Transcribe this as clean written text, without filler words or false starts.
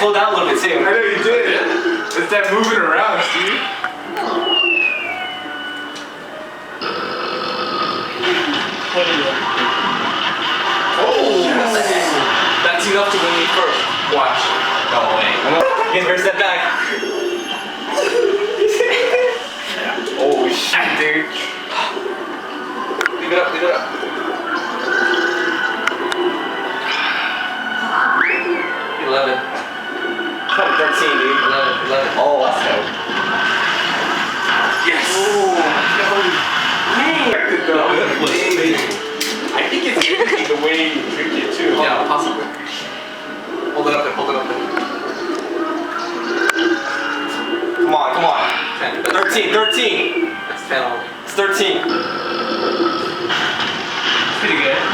slowed down a little bit too. I know you did. It's that moving around, Steve. Oh! That's enough to win me first. Watch. No way. You can reverse that back. Oh shit, dude. Leave it up, leave it up. 11. 13, dude. 11. Oh, let's go. Yes! Oh, Man! I think it's easy the way you drink it too. Huh? Yeah, possibly. Hold it up there, hold it up there. Come on, come on. 10. 13. That's 10 only. It's 13. Pretty good.